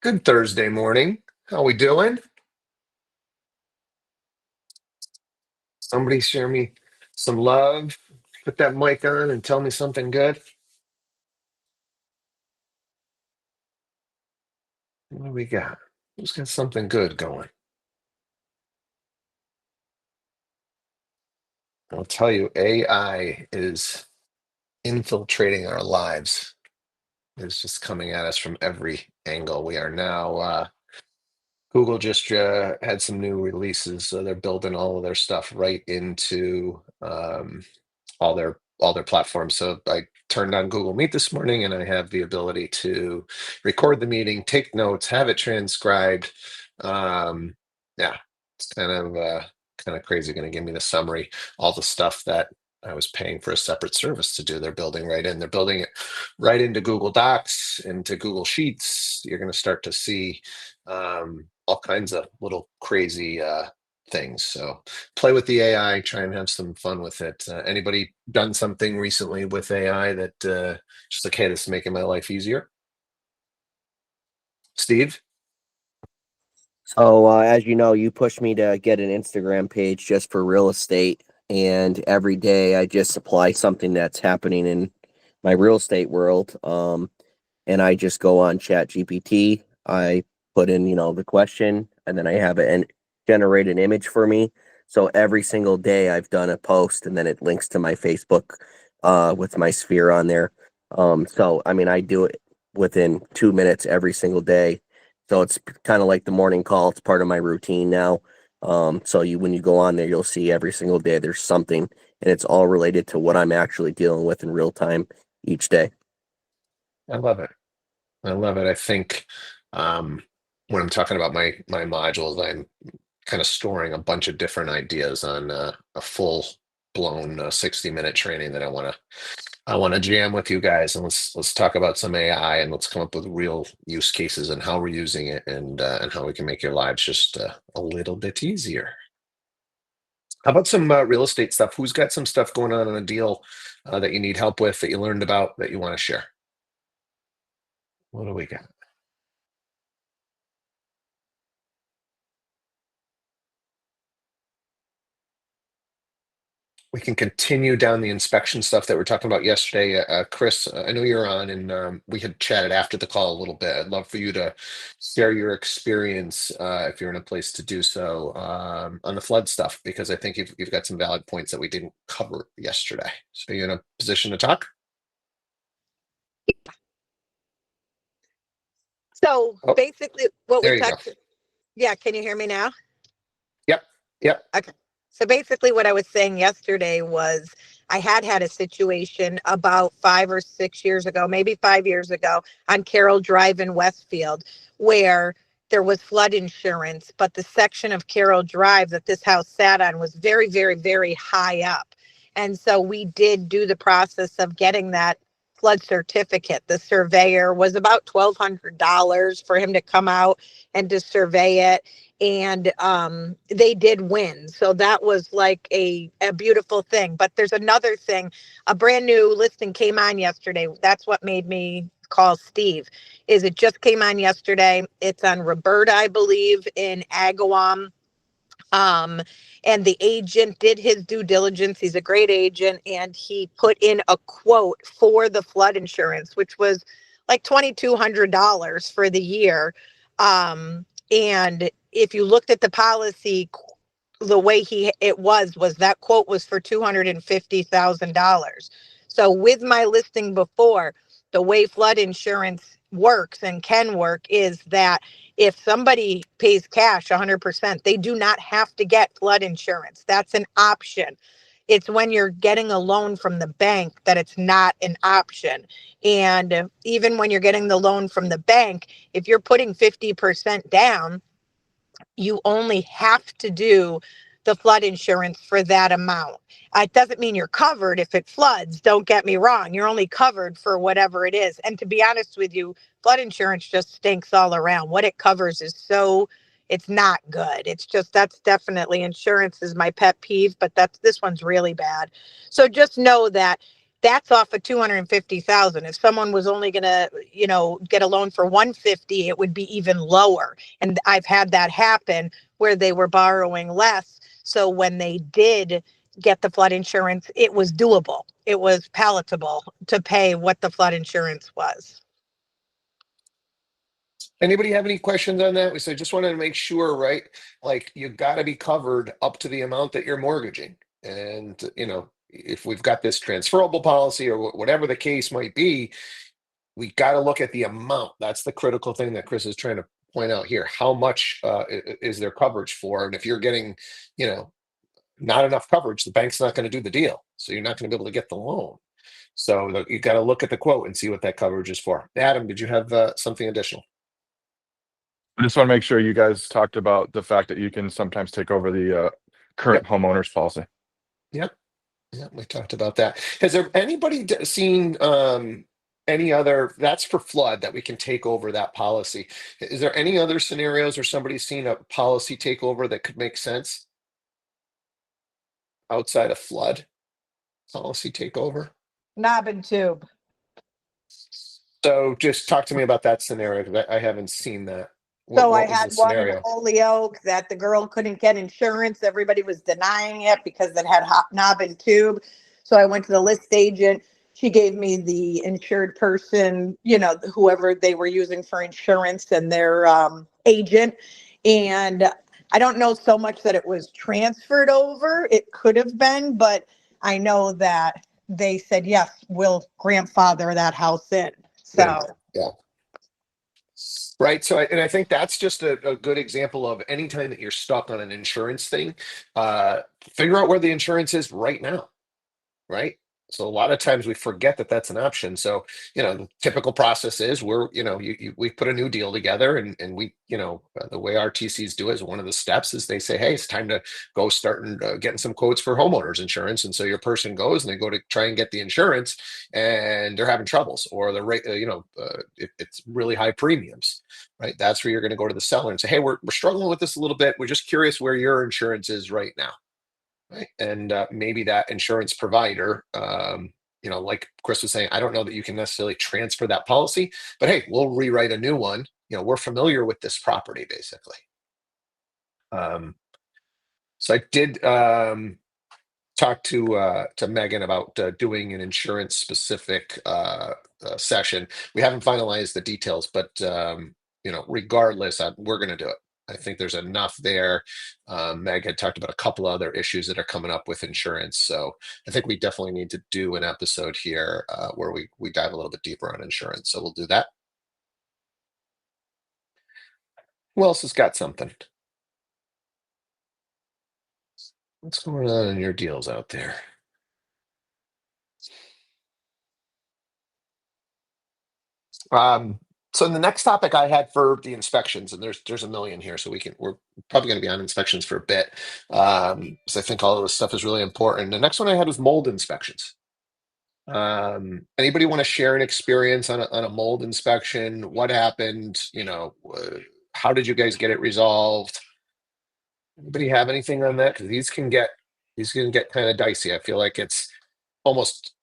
Good Thursday morning. How we doing? Somebody share me some love. Put that mic on and tell me something good. What do we got? Who's got something good going? I'll tell you, AI is infiltrating our lives. It's just coming at us from every angle. We are now Google just had some new releases, so they're building all of their stuff right into all their platforms. So I turned on Google Meet this morning, and I have the ability to record the meeting, take notes, have it transcribed. Um, yeah, it's kind of crazy. Going to give me the summary, all the stuff that I was paying for a separate service to do. They're building right in. They're building it right into Google Docs, into Google Sheets. You're going to start to see all kinds of little crazy things. So play with the AI, try and have some fun with it. Anybody done something recently with AI that just like, hey, this is making my life easier? Steve? So, as you know, you pushed me to get an Instagram page just for real estate. And every day I just supply something that's happening in my real estate world. And I just go on Chat GPT. I put in, the question, and then I have it and generate an image for me. So every single day I've done a post, and then it links to my Facebook with my sphere on there. So, I mean, I do it within 2 minutes every single day. So it's kind of like the morning call. It's part of my routine now. So when you go on there, you'll see every single day there's something, and it's all related to what I'm actually dealing with in real time each day. I love it. I love it. I think when I'm talking about my modules, I'm kind of storing a bunch of different ideas on a full blown 60-minute training that I want to jam with you guys, and let's talk about some AI, and let's come up with real use cases and how we're using it, and how we can make your lives just a little bit easier. How about some real estate stuff? Who's got some stuff going on a deal that you need help with, that you learned about, that you want to share? What do we got? We can continue down the inspection stuff that we are talking about yesterday. Chris, I know you're on, and we had chatted after the call a little bit. I'd love for you to share your experience, if you're in a place to do so, on the flood stuff, because I think you've got some valid points that we didn't cover yesterday. So you're in a position to talk? So Oh, basically, what we there you go. talked, yeah, can you hear me now? Yep, yep. Okay. So basically, what I was saying yesterday was I had a situation about 5 or 6 years ago, maybe 5 years ago, on Carroll Drive in Westfield, where there was flood insurance, but the section of Carroll Drive that this house sat on was very, very, very high up. And so we did do the process of getting that flood certificate. The surveyor was about $1,200 for him to come out and to survey it, and they did win. So that was like a beautiful thing. But there's another thing. A brand new listing came on yesterday. That's what made me call Steve. Is it just came on yesterday. It's on Roberta, I believe, in Agawam. um and the agent did his due diligence. He's a great agent, and he put in a quote for the flood insurance, which was like $2,200 for the year. And if you looked at the policy, the way it was that quote was for $250,000. So with my listing before, the way flood insurance works and can work is that if somebody pays cash 100%, they do not have to get flood insurance. That's an option. It's when you're getting a loan from the bank that it's not an option. And even when you're getting the loan from the bank, if you're putting 50% down, you only have to do the flood insurance for that amount. It doesn't mean you're covered if it floods. Don't get me wrong. You're only covered for whatever it is. And to be honest with you, flood insurance just stinks all around. What it covers is it's not good. It's just, that's definitely, insurance is my pet peeve, but this one's really bad. So just know that that's off of 250,000. If someone was only going to, get a loan for 150, it would be even lower. And I've had that happen where they were borrowing less. So when they did get the flood insurance, it was doable. It was palatable to pay what the flood insurance was. Anybody have any questions on that? We said just wanted to make sure, right? Like you got to be covered up to the amount that you're mortgaging. And, if we've got this transferable policy or whatever the case might be, we got to look at the amount. That's the critical thing that Chris is trying to point out here. How much is there coverage for? And if you're getting, you know, not enough coverage, the bank's not going to do the deal. So you're not going to be able to get the loan. So you got to look at the quote and see what that coverage is for. Adam, did you have something additional? I just want to make sure you guys talked about the fact that you can sometimes take over the current homeowner's policy. Yep. Yeah, we talked about that. Has there anybody seen any other, that's for flood, that we can take over that policy? Is there any other scenarios or somebody's seen a policy takeover that could make sense outside of flood policy takeover? Knob and tube. So just talk to me about that scenario because I haven't seen that. So I What was had the one in scenario? Holyoke that the girl couldn't get insurance. Everybody was denying it because it had hot knob and tube. So I went to the list agent. She gave me the insured person, whoever they were using for insurance and their agent. And I don't know so much that it was transferred over. It could have been, but I know that they said, yes, we'll grandfather that house in. Yeah. So Yeah. Right. So, and I think that's just a good example of anytime that you're stuck on an insurance thing, figure out where the insurance is right now. Right. So a lot of times we forget that that's an option. So, the typical process is we put a new deal together and we, the way our TCs do it is one of the steps is they say, hey, it's time to go start and getting some quotes for homeowners insurance. And so your person goes and they go to try and get the insurance and they're having troubles or the rate, it's really high premiums, right? That's where you're going to go to the seller and say, hey, we're struggling with this a little bit. We're just curious where your insurance is right now. Right. And maybe that insurance provider, like Chris was saying, I don't know that you can necessarily transfer that policy, but hey, we'll rewrite a new one. We're familiar with this property, basically. So I did talk to Megan about doing an insurance specific session. We haven't finalized the details, but regardless, we're going to do it. I think there's enough there. Meg had talked about a couple other issues that are coming up with insurance, so I think we definitely need to do an episode here where we dive a little bit deeper on insurance. So we'll do that. Who else has got something? What's going on in your deals out there? So the next topic I had for the inspections, and there's a million here, so we're probably going to be on inspections for a bit, because I think all of this stuff is really important. The next one I had was mold inspections. Anybody want to share an experience on a mold inspection? What happened? How did you guys get it resolved? Anybody have anything on that? Because these can get kind of dicey. I feel like it's almost,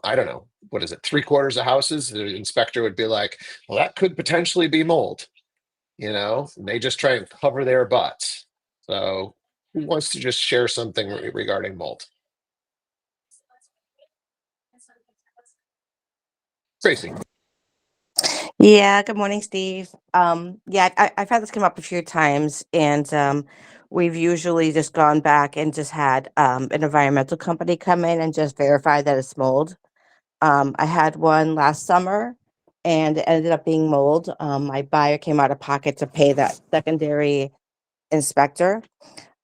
I don't know, what is it, three-quarters of houses? The inspector would be like, well, that could potentially be mold, and they just try and cover their butts. So who wants to just share something regarding mold? Tracy. Yeah, good morning, Steve. Yeah, I've had this come up a few times, and we've usually just gone back and just had an environmental company come in and just verify that it's mold. I had one last summer, and it ended up being mold. My buyer came out of pocket to pay that secondary inspector,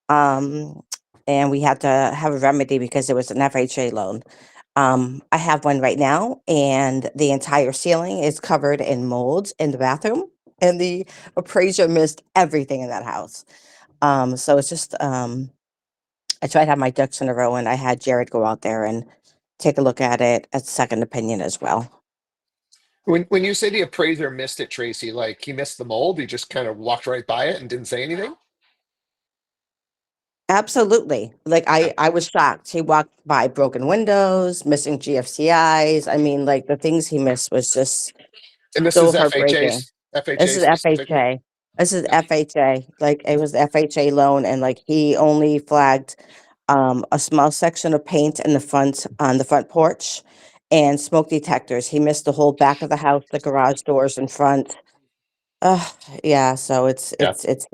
um, and we had to have a remedy because it was an FHA loan. I have one right now, and the entire ceiling is covered in mold in the bathroom, and the appraiser missed everything in that house. So it's just I tried to have my ducks in a row, and I had Jared go out there and take a look at it as a second opinion as well. When you say the appraiser missed it, Tracy, like he missed the mold, he just kind of walked right by it and didn't say anything? Absolutely. Like I was shocked. He walked by broken windows, missing GFCIs. I mean, like the things he missed was just And this so is heartbreaking. This FHA is specifically. FHA. This is Yeah. FHA. Like it was the FHA loan, and like he only flagged a small section of paint in the front on the front porch and smoke detectors. He missed the whole back of the house, the garage doors in front. Uh, yeah, so Yeah. it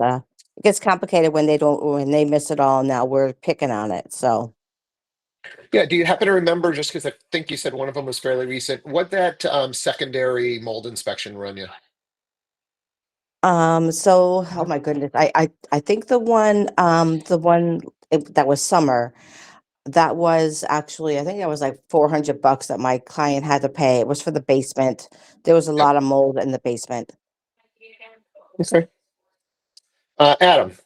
gets complicated when they miss it all. Now we're picking on it. So Yeah. Do you happen to remember, just because I think you said one of them was fairly recent, what that secondary mold inspection run you? oh my goodness, I think that was summer. That was actually, I think that was like $400 that my client had to pay. It was for the basement. There was a Yep. lot of mold in the basement. Okay. Adam.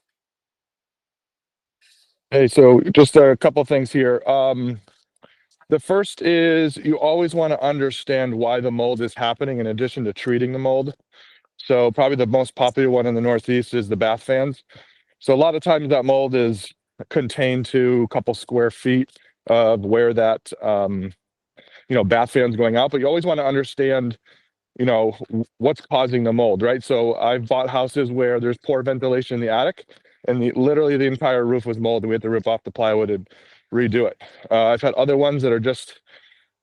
Hey, so just a couple things here. The first is you always want to understand why the mold is happening in addition to treating the mold. So probably the most popular one in the Northeast is the bath fans. So a lot of times that mold is contained to a couple square feet of where that bath fan's going out. But you always want to understand, what's causing the mold, right? So I've bought houses where there's poor ventilation in the attic, and literally the entire roof was mold, and we had to rip off the plywood and redo it. I've had other ones that are just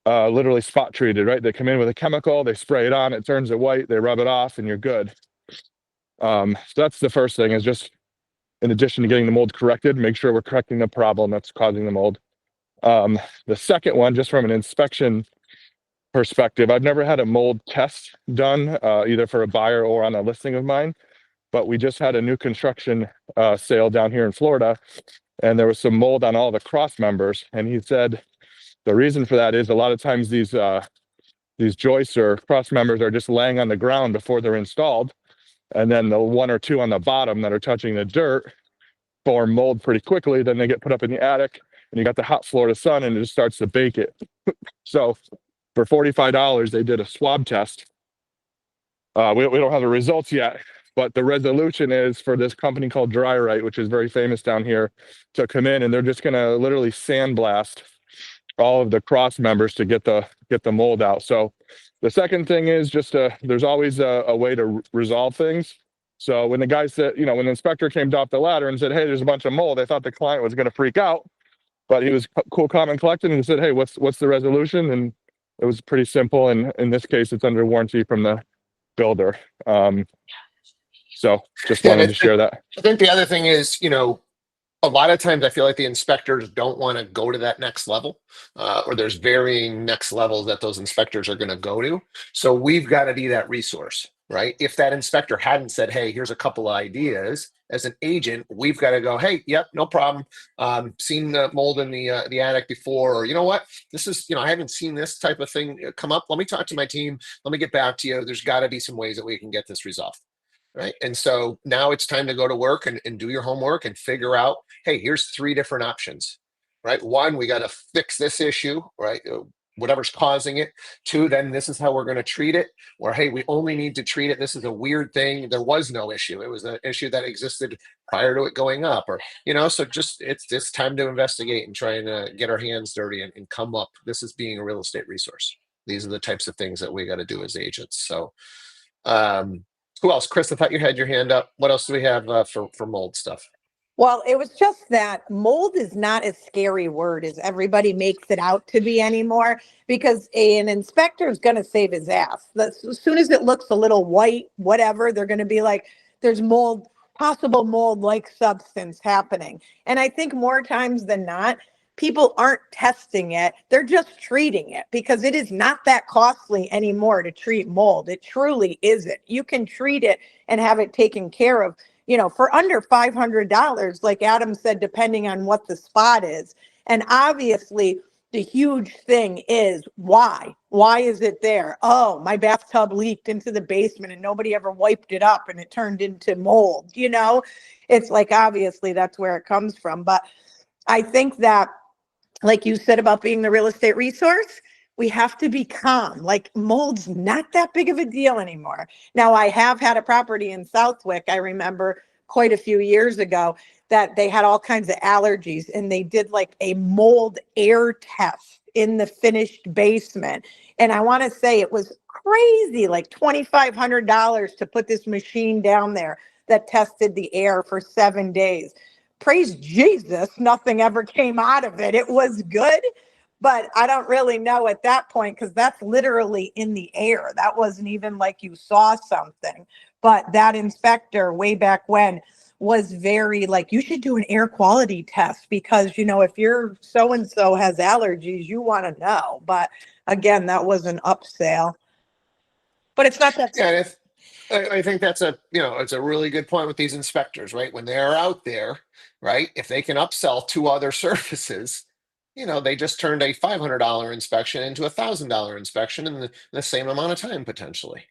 literally spot treated, right? They come in with a chemical, they spray it on, it turns it white, they rub it off, and you're good. So that's the first thing, is just in addition to getting the mold corrected, make sure we're correcting the problem that's causing the mold. The second one, just from an inspection perspective, I've never had a mold test done, either for a buyer or on a listing of mine, but we just had a new construction sale down here in Florida, and there was some mold on all the cross members. And he said the reason for that is a lot of times these joists or cross members are just laying on the ground before they're installed, and then the one or two on the bottom that are touching the dirt form mold pretty quickly. Then they get put up in the attic, and you got the hot Florida sun, and it just starts to bake it. So for $45, they did a swab test. We don't have the results yet, but the resolution is for this company called Dry Right, which is very famous down here, to come in, and they're just going to literally sandblast all of the cross members to get the mold out. So the second thing is just there's always a way to resolve things. So when the guy said, when the inspector came off the ladder and said, "Hey, there's a bunch of mold," I thought the client was going to freak out, but he was cool, calm, and collected, and said, "Hey, what's the resolution?" And it was pretty simple. And in this case, it's under warranty from the builder. So just Yeah. wanted to share that. I think the other thing is, a lot of times I feel like the inspectors don't want to go to that next level, or there's varying next levels that those inspectors are going to go to. So we've got to be that resource, right? If that inspector hadn't said, "Hey, here's a couple of ideas," as an agent, we've got to go, "Hey, yep, no problem. Seen the mold in the attic before," or, "You know what? This is, I haven't seen this type of thing come up. Let me talk to my team. Let me get back to you. There's got to be some ways that we can get this resolved." Right. And so now it's time to go to work and do your homework and figure out, hey, here's three different options. Right. One, we got to fix this issue, right? Whatever's causing it. Two, then this is how we're going to treat it. Or, hey, we only need to treat it. This is a weird thing. There was no issue. It was an issue that existed prior to it going up. Or, so just it's time to investigate and try and get our hands dirty and come up. This is being a real estate resource. These are the types of things that we got to do as agents. So um who else? Chris, I thought you had your hand up. What else do we have for mold stuff? Well, it was just that mold is not as scary word as everybody makes it out to be anymore, because an inspector is going to save his ass. As soon as it looks a little white, whatever, they're going to be like, there's mold, possible mold like substance happening. And I think more times than not, people aren't testing it. They're just treating it, because it is not that costly anymore to treat mold. It truly isn't. You can treat it and have it taken care of, for under $500, like Adam said, depending on what the spot is. And obviously, the huge thing is why? Why is it there? Oh, my bathtub leaked into the basement and nobody ever wiped it up and it turned into mold. It's like, obviously, that's where it comes from. But I think that, like you said about being the real estate resource, we have to be calm. Like, mold's not that big of a deal anymore. Now, I have had a property in Southwick, I remember quite a few years ago, that they had all kinds of allergies, and they did like a mold air test in the finished basement. And I want to say it was crazy, like $2,500 to put this machine down there that tested the air for 7 days. Praise Jesus, nothing ever came out of it. It was good, but I don't really know at that point, because that's literally in the air. That wasn't even like you saw something. But that inspector way back when was very like, you should do an air quality test, because, if your so and so has allergies, you want to know. But again, that was an upsell. But it's not that. Yeah, and I think that's it's a really good point with these inspectors, right? When they're out there, right? If they can upsell two other services, they just turned a $500 inspection into $1,000 inspection in the same amount of time potentially.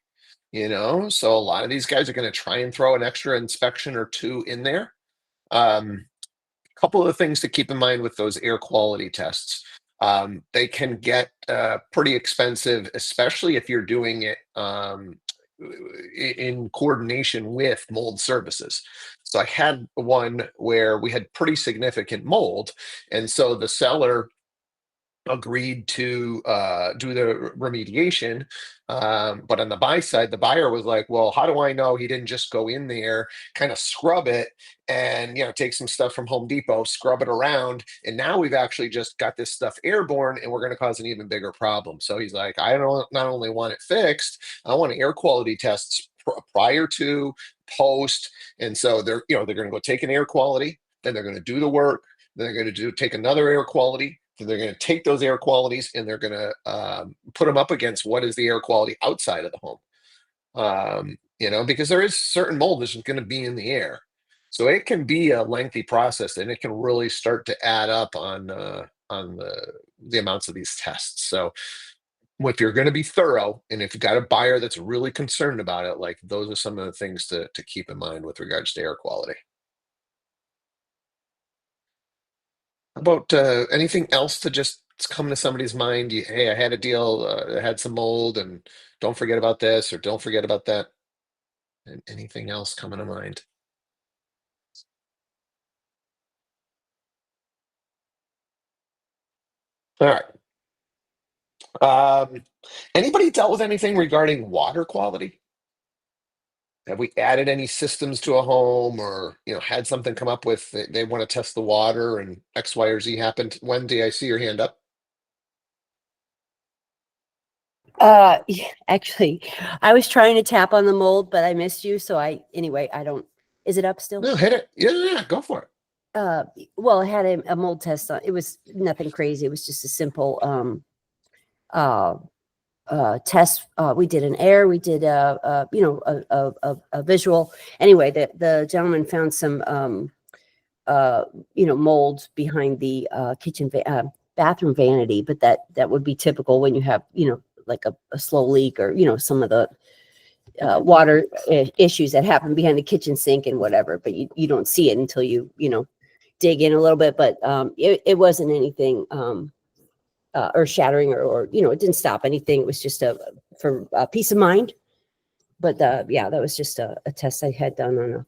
So a lot of these guys are going to try and throw an extra inspection or two in there. Couple of things to keep in mind with those air quality tests. They can get pretty expensive, especially if you're doing it in coordination with mold services. So I had one where we had pretty significant mold, and so the seller agreed to do the remediation. But on the buy side, the buyer was like, well, how do I know he didn't just go in there, kind of scrub it, and take some stuff from Home Depot, scrub it around, and now we've actually just got this stuff airborne, and we're going to cause an even bigger problem. So he's like, I don't not only want it fixed, I want air quality tests prior to, post. And so they're going to go take an air quality, then they're going to do the work, then they're going to take another air quality. So they're going to take those air qualities and they're going to put them up against what is the air quality outside of the home. Because there is certain mold that's going to be in the air. So it can be a lengthy process, and it can really start to add up on the amounts of these tests. So if you're going to be thorough, and if you've got a buyer that's really concerned about it, like, those are some of the things to keep in mind with regards to air quality. About anything else to just come to somebody's mind? Hey, I had a deal that had some mold, and don't forget about this, or don't forget about that. And anything else coming to mind? All right. Anybody dealt with anything regarding water quality? Have we added any systems to a home, or had something come up with they want to test the water and X, Y, or Z happened? Wendy, I see your hand up. Yeah, actually, I was trying to tap on the mold, but I missed you. So anyway, I don't, is it up still? No, hit it. Yeah, go for it. Well, I had a mold test on, it was nothing crazy. It was just a simple, test. We did an air, we did a visual. Anyway, the gentleman found some, mold behind the bathroom vanity, but that would be typical when you have, like a slow leak, or, some of the water issues that happen behind the kitchen sink and whatever, but you don't see it until you dig in a little bit. But it wasn't anything earth shattering, or it didn't stop anything. It was just for peace of mind. But yeah, that was just a test I had done on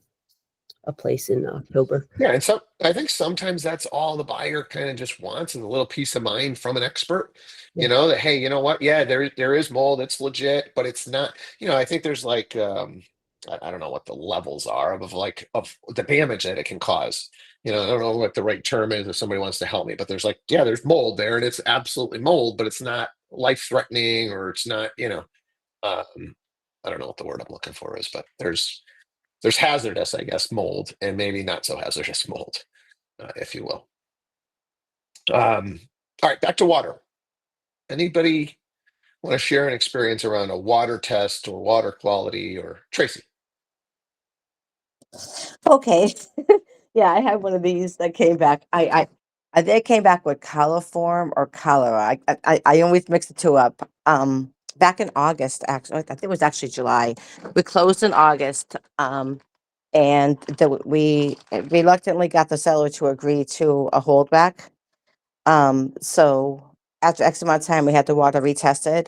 a place in October. Yeah, and I think sometimes that's all the buyer kind of just wants, is a little peace of mind from an expert. Yeah. That, hey, you know what? Yeah, there is mold. It's legit, but it's not. I think there's like I don't know what the levels are of the damage that it can cause. I don't know what the right term is if somebody wants to help me, but there's there's mold there, and it's absolutely mold, but it's not life threatening, or it's not. I don't know what the word I'm looking for is, but there's hazardous, I guess, mold, and maybe not so hazardous mold, if you will. All right, back to water. Anybody want to share an experience around a water test or water quality, or Tracy? Okay. Yeah, I had one of these that came back. I think it came back with coliform or cholera. I always mix the two up. Back in August, actually, I think it was actually July. We closed in August. And we reluctantly got the seller to agree to a holdback. So after X amount of time, we had the water retested.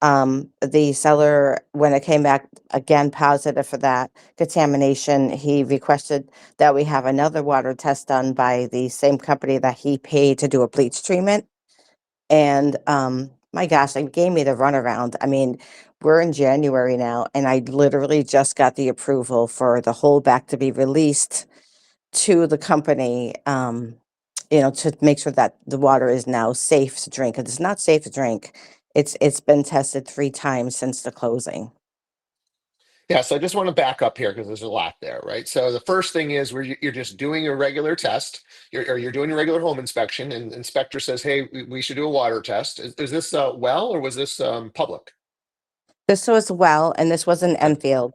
The seller, when it came back again positive for that contamination, he requested that we have another water test done by the same company that he paid to do a bleach treatment. And my gosh, they gave me the runaround. I mean, we're in January now, and I literally just got the approval for the holdback to be released to the company, to make sure that the water is now safe to drink. 'Cause it's not safe to drink. It's been tested 3 times since the closing. Yeah, so I just want to back up here because there's a lot there, right? So the first thing is where you're just doing a regular test, or you're doing a regular home inspection, and inspector says, "Hey, we should do a water test." Is this well, or was this public? This was well, and this was in Okay. Enfield.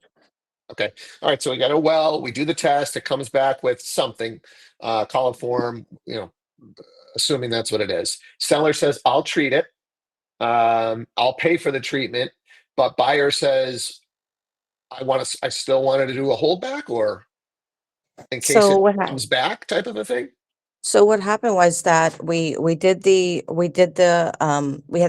Okay. All right. So we got a well. We do the test. It comes back with something, coliform. Assuming that's what it is. Seller says, "I'll treat it. I'll pay for the treatment," but buyer says, "I want to. I still wanted to do a holdback, or in case So it what comes back, type of a thing." So what happened was that we had to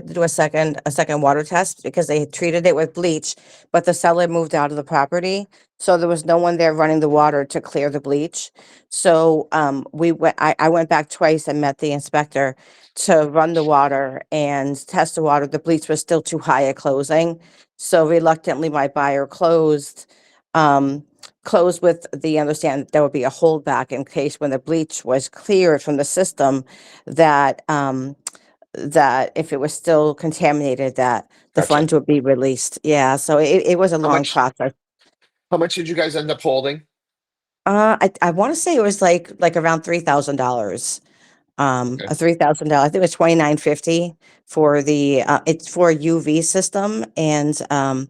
do a second water test because they had treated it with bleach, but the seller moved out of the property, so there was no one there running the water to clear the bleach. So I went back twice and met the inspector to run the water and test the water. The bleach was still too high at closing, so reluctantly my buyer um closed with the understanding that there would be a holdback in case when the bleach was cleared from the system that if it was still contaminated that the Gotcha. funds would be released. Yeah, so it was a How long much? process. How much did you guys end up holding? I want to say it was like around $3,000. Okay. A $3,000. I think it was 2950 for the it's for a UV system and So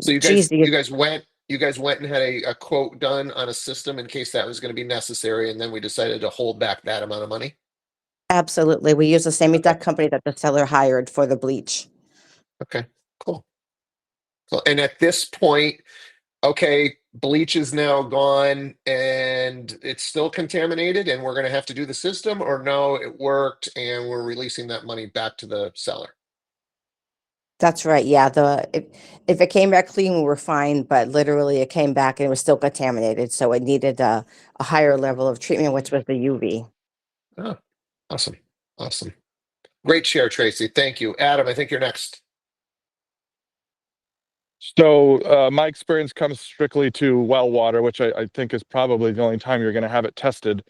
you geez, guys, the you guys went, you guys went and had a quote done on a system in case that was going to be necessary, and then we decided to hold back that amount of money. absolutely. We use the same Okay. exact company that the seller hired for the bleach. Okay. Cool. Cool. And at this point, okay, bleach is now gone and it's still contaminated, and we're going to have to do the system, or no, it worked and we're releasing that money back to the seller. That's right. Yeah, if it came back clean, we were fine, but literally it came back and it was still contaminated, so it needed a higher level of treatment, which was the UV. Oh, awesome. Awesome. Great share, Tracy. Thank you. Adam, I think you're next. So my experience comes strictly to well water, which I think is probably the only time you're going to have it tested.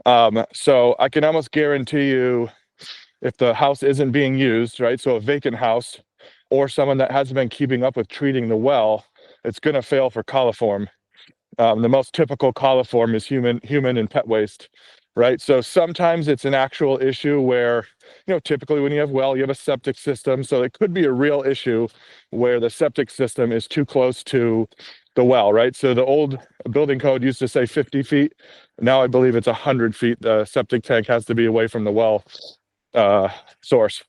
So I can almost guarantee you if the house isn't being used, right? So a vacant house or someone that hasn't been keeping up with treating the well, it's going to fail for coliform. The most typical coliform is human and pet waste, right? So sometimes it's an actual issue where, typically when you have well, you have a septic system. So it could be a real issue where the septic system is too close to the well, right? So the old building code used to say 50 feet. Now I believe it's 100 feet. The septic tank has to be away from the well source.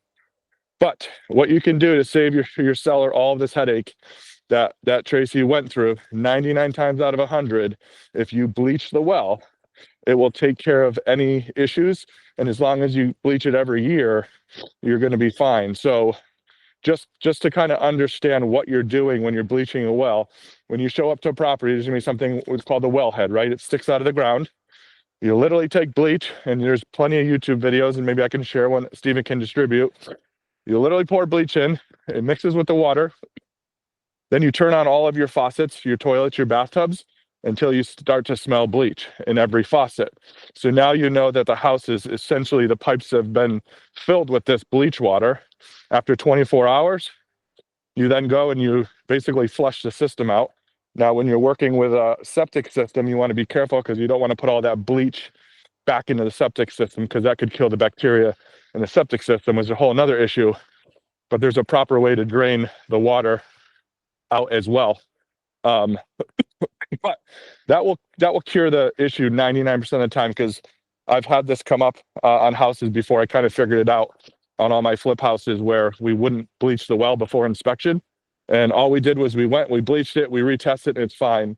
But what you can do to save your seller all of this headache that Tracy went through 99 times out of 100, if you bleach the well, it will take care of any issues. And as long as you bleach it every year, you're going to be fine. So just to kind of understand what you're doing when you're bleaching a well, when you show up to a property, there's going to be something what's called the wellhead, right? It sticks out of the ground. You literally take bleach, and there's plenty of YouTube videos, and maybe I can share one that Stephen can distribute. You literally pour bleach in, it mixes with the water. Then you turn on all of your faucets, your toilets, your bathtubs, until you start to smell bleach in every faucet. So now you know that the house is essentially the pipes have been filled with this bleach water. After 24 hours, you then go and you basically flush the system out. Now, when you're working with a septic system, you want to be careful because you don't want to put all that bleach back into the septic system because that could kill the bacteria in the septic system, is a whole another issue. But there's a proper way to drain the water out as well. Um, but that will cure the issue 99% of the time, because I've had this come up on houses before. I kind of figured it out on all my flip houses where we wouldn't bleach the well before inspection, and all we did was we bleached it, we retested it, and it's fine.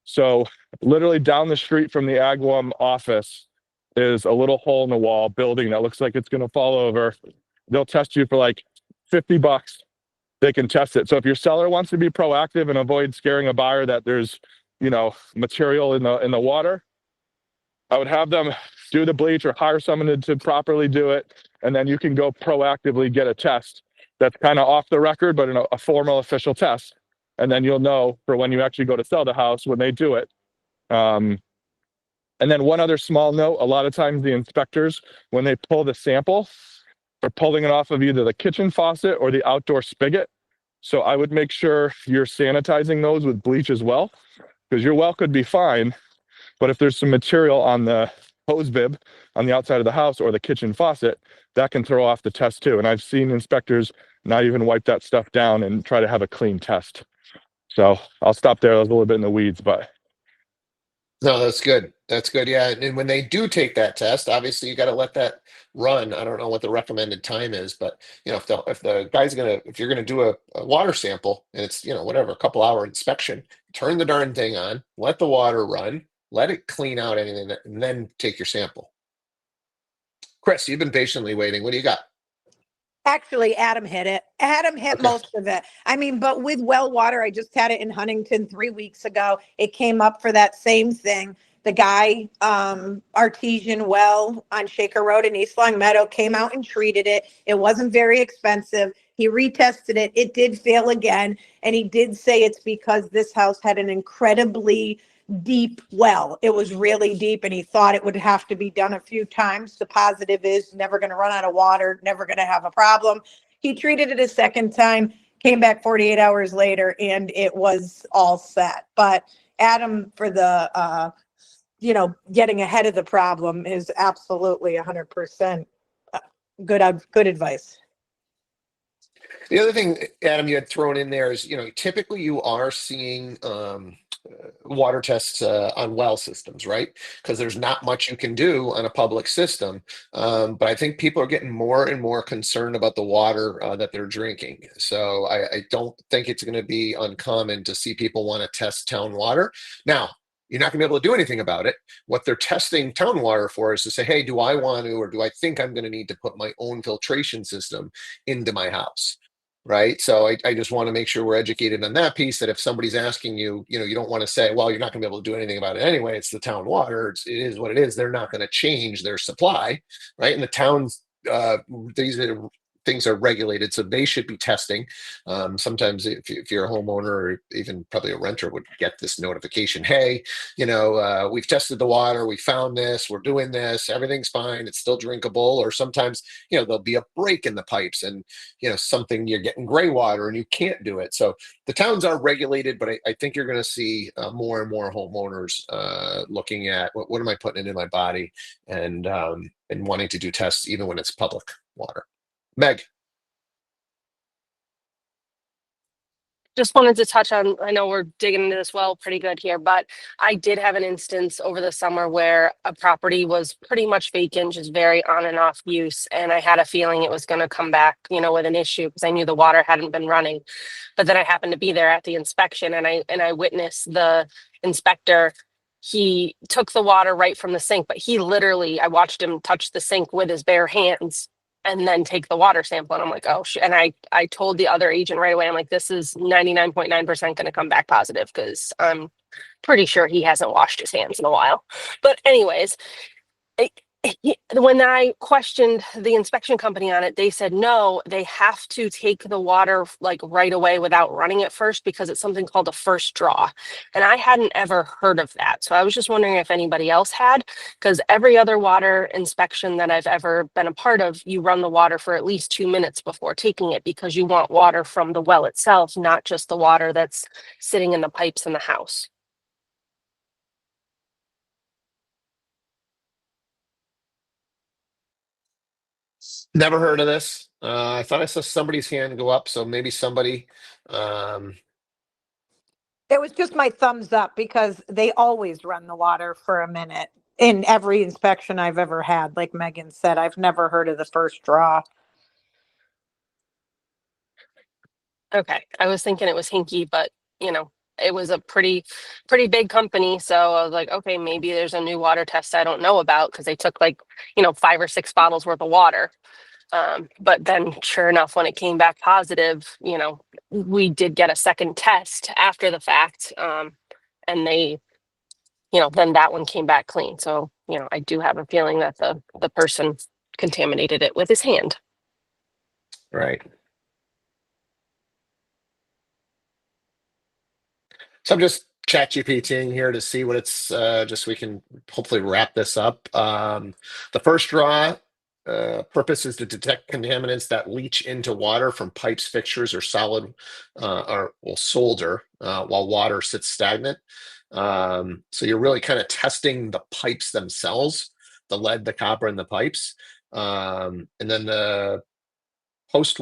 So literally down the street from the Agawam office is a little hole in the wall building that looks like it's going to fall over. They'll test you for like $50. they can test it. So if your seller wants to be proactive and avoid scaring a buyer that there's, you know, material in the water, I would have them do the bleach or hire someone to properly do it. And then you can go proactively get a test that's kind of off the record, but in a formal official test. And then you'll know for when you actually go to sell the house when they do it. And then one other small note, a lot of times the inspectors, when they pull the sample, they're pulling it off of either the kitchen faucet or the outdoor spigot. So I would make sure you're sanitizing those with bleach as well, because your well could be fine, but if there's some material on the hose bib on the outside of the house or the kitchen faucet, that can throw off the test too. And I've seen inspectors not even wipe that stuff down and try to have a clean test. So I'll stop there. I was a little bit in the weeds, but No, that's good. That's good. Yeah. And when they do take that test, obviously you got to let that run. I don't know what the recommended time is, but you know, if the guy's if you're gonna do a water sample and it's, you know, whatever, a couple hour inspection, turn the darn thing on, let the water run, let it clean out anything, and then take your sample. Chris, you've been patiently waiting. What do you got? Actually, Adam hit it. Adam hit Okay. most of it. I mean, but with well water, I just had it in Huntington 3 weeks ago. It came up for that same thing. The guy, artesian well on Shaker Road in East Long Meadow, came out and treated it. It wasn't very expensive. He retested it. It did fail again. And he did say it's because this house had an incredibly deep well. It was really deep and he thought it would have to be done a few times. The positive is never going to run out of water, never going to have a problem. He treated it a second time, came back 48 hours later, and it was all set. But Adam, for the getting ahead of the problem is absolutely 100% good advice. The other thing, Adam, you had thrown in there is, you know, typically you are seeing water tests on well systems, right? Because there's not much you can do on a public system. But I think people are getting more and more concerned about the water that they're drinking. So I don't think it's going to be uncommon to see people want to test town water. Now, you're not going to be able to do anything about it. What they're testing town water for is to say, hey, do I want to, or do I think I'm going to need to put my own filtration system into my house? Right. So I just want to make sure we're educated on that piece, that if somebody's asking you, you know, you don't want to say, well, you're not going to be able to do anything about it anyway. It's the town water. It is what it is. They're not going to change their supply. Right. And the towns, these things are regulated, so they should be testing. Sometimes if you're a homeowner or even probably a renter would get this notification, hey, you know, we've tested the water, we found this, we're doing this, everything's fine, it's still drinkable. Or sometimes, you know, there'll be a break in the pipes and, you know, something, you're getting gray water and you can't do it. So the towns are regulated, but I think you're going to see more and more homeowners looking at what am I putting into my body, and wanting to do tests even when it's public water. Meg. Just wanted to touch on, I know we're digging into this well pretty good here, but I did have an instance over the summer where a property was pretty much vacant, just very on and off use. And I had a feeling it was going to come back, you know, with an issue because I knew the water hadn't been running. But then I happened to be there at the inspection and I witnessed the inspector. He took the water right from the sink, but I watched him touch the sink with his bare hands and then take the water sample. And I'm like, oh shit. And I told the other agent right away, I'm like, this is 99.9% going to come back positive because I'm pretty sure he hasn't washed his hands in a while. But anyways, when I questioned the inspection company on it, they said, no, they have to take the water like right away without running it first because it's something called a first draw. And I hadn't ever heard of that. So I was just wondering if anybody else had, because every other water inspection that I've ever been a part of, you run the water for at least 2 minutes before taking it because you want water from the well itself, not just the water that's sitting in the pipes in the house. Never heard of this. I thought I saw somebody's hand go up, so maybe somebody. Um, It was just my thumbs up because they always run the water for a minute in every inspection I've ever had. Like Megan said, I've never heard of the first draw. Okay. I was thinking it was Hinky, but you know, it was a pretty big company. So I was like, okay, maybe there's a new water test I don't know about because they took like, 5 or 6 bottles worth of water. But then sure enough, when it came back positive, we did get a second test after the fact, and they, then that one came back clean. So, I do have a feeling that the person contaminated it with his hand. Right. So I'm just chat GPTing here to see what it's just so we can hopefully wrap this up. The first draw purpose is to detect contaminants that leach into water from pipes, fixtures, or solid solder while water sits stagnant. So you're really kind of testing the pipes themselves, the lead, the copper, and the pipes. And then the post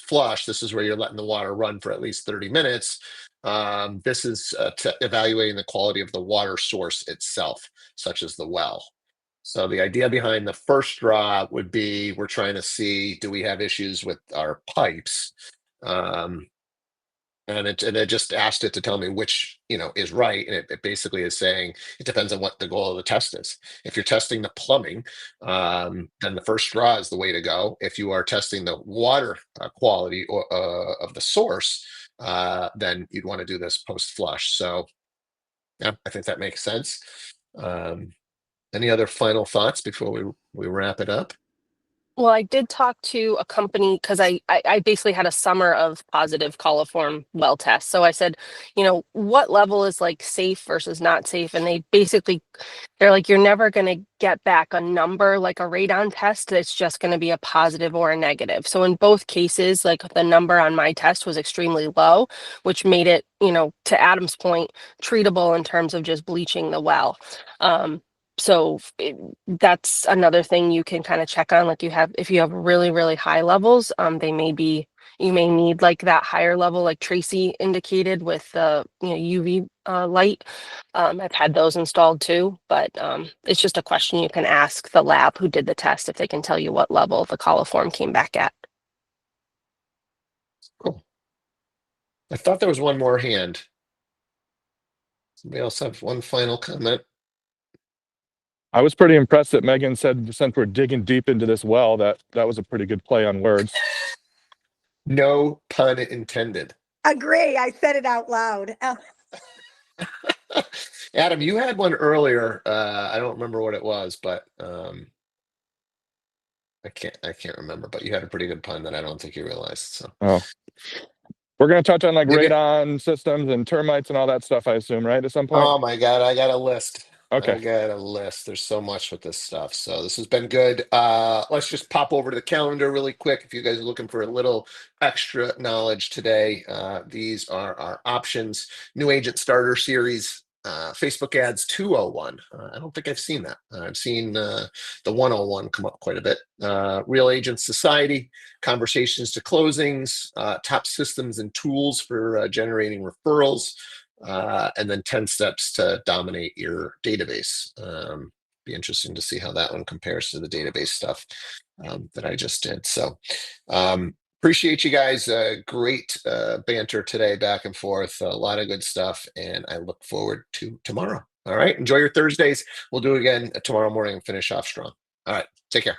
flush, this is where you're letting the water run for at least 30 minutes. This is evaluating the quality of the water source itself, such as the well. So the idea behind the first draw would be we're trying to see, do we have issues with our pipes? And it just asked it to tell me which is right, and it basically is saying it depends on what the goal of the test is. If you're testing the plumbing, then the first draw is the way to go. If you are testing the water quality of the source, then you'd want to do this post flush. So yeah, I think that makes sense. Any other final thoughts before we wrap it up? Well, I did talk to a company because I basically had a summer of positive coliform well tests. So I said, what level is like safe versus not safe? And they're like, you're never going to get back a number like a radon test. It's just going to be a positive or a negative. So in both cases, like the number on my test was extremely low, which made it, to Adam's point, treatable in terms of just bleaching the well. So that's another thing you can kind of check on. Like if you have really, really high levels, you may need like that higher level, like Tracy indicated with the UV light. I've had those installed too, but it's just a question you can ask the lab who did the test if they can tell you what level the coliform came back at. Cool. I thought there was one more hand. Somebody else have one final comment? I was pretty impressed that Megan said, since we're digging deep into this well, that was a pretty good play on words. No pun intended. Agree. I said it out loud. Adam, you had one earlier. I don't remember what it was, but I can't remember. But you had a pretty good pun that I don't think you realized. So we're gonna touch on like Maybe- radon systems and termites and all that stuff, I assume, right? At some point. Oh my God, I got a list. Okay. I got a list. There's so much with this stuff. So this has been good. Let's just pop over to the calendar really quick. If you guys are looking for a little extra knowledge today, these are our options. New Agent Starter Series, Facebook Ads 201. I don't think I've seen that. I've seen the 101 come up quite a bit. Real Agent Society, Conversations to Closings, Top Systems and Tools for generating referrals. And then 10 steps to dominate your database. Be interesting to see how that one compares to the database stuff that I just did. So appreciate you guys. Great banter today, back and forth. A lot of good stuff. And I look forward to tomorrow. All right. Enjoy your Thursdays. We'll do it again tomorrow morning and finish off strong. All right. Take care.